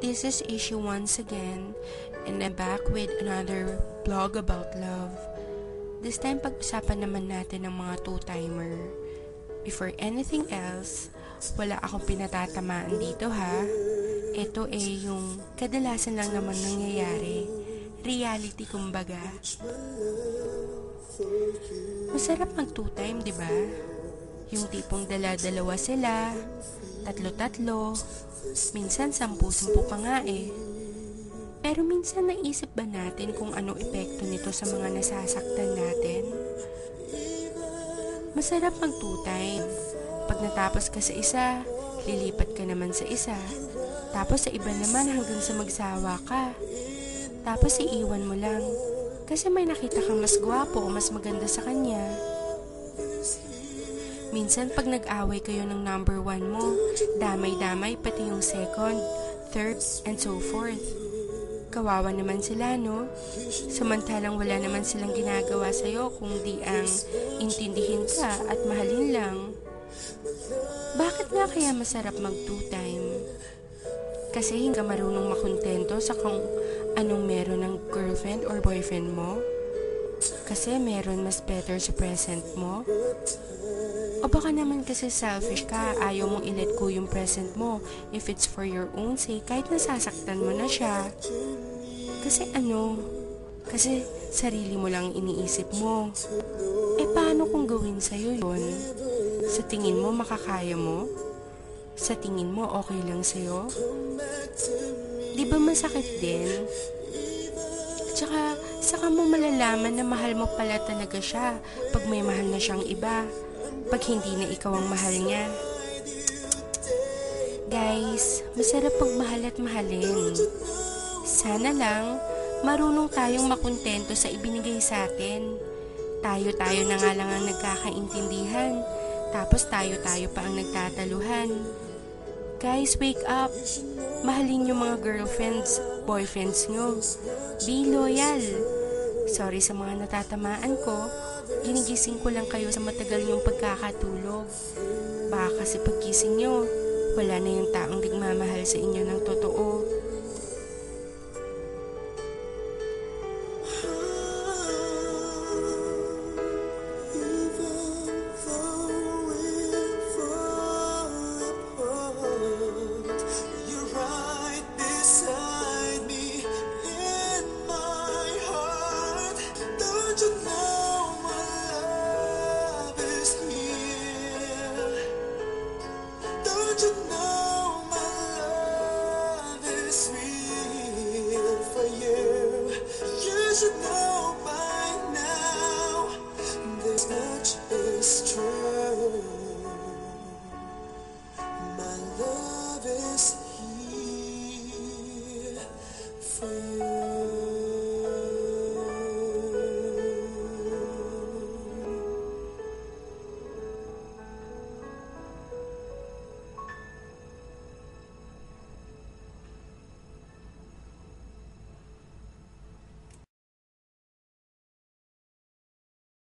This is Issue once again, and I'm back with another blog about love. This time, pag-usapan naman natin ng mga two-timer. Before anything else, wala akong pinatatamaan dito ha. Ito yung kadalasan lang naman nangyayari. Reality kumbaga. Masarap mag two-time, di ba? Yung tipong dala-dalawa sila, tatlo-tatlo, minsan 10-10 pa nga eh. Pero minsan naisip ba natin kung anong epekto nito sa mga nasasaktan natin? Masarap mag two-time. Pag natapos ka sa isa, lilipat ka naman sa isa. Tapos sa iba naman hanggang sa magsawa ka. Tapos iiwan mo lang. Kasi may nakita kang mas gwapo o mas maganda sa kanya. Minsan pag nag-away kayo ng number 1 mo, damay-damay pati yung second, third, and so forth. Kawawa naman sila, no? Samantalang wala naman silang ginagawa sa'yo kung di ang intindihin ka at mahalin lang. Bakit nga kaya masarap mag two-time? Kasi hindi ka marunong makontento sa kung anong meron ng girlfriend or boyfriend mo? Kasi meron mas better sa present mo? O baka naman kasi selfish ka, ayaw mong i-let go yung present mo if it's for your own sake, kahit nasasaktan mo na siya. Kasi Kasi sarili mo lang iniisip mo. Paano kung gawin sa'yo yun? Sa tingin mo makakaya mo? Sa tingin mo okay lang sa'yo? Di ba masakit din? Tsaka, saka mo malalaman na mahal mo pala talaga siya pag may mahal na siyang iba. Pag hindi na ikaw ang mahal niya. Guys, masarap pagmahal at mahalin. Sana lang, marunong tayong makontento sa ibinigay sa atin. Tayo-tayo na nga lang ang nagkakaintindihan. Tapos tayo-tayo pa ang nagtataluhan. Guys, wake up. Mahalin yung mga girlfriends, boyfriends nyo. Be loyal. Sorry sa mga natatamaan ko. Ginigising ko lang kayo sa matagal niyong pagkakatulog. Baka kasi paggising niyo, wala na yung taong nagmamahal sa inyo ng totoo. My love is here for you.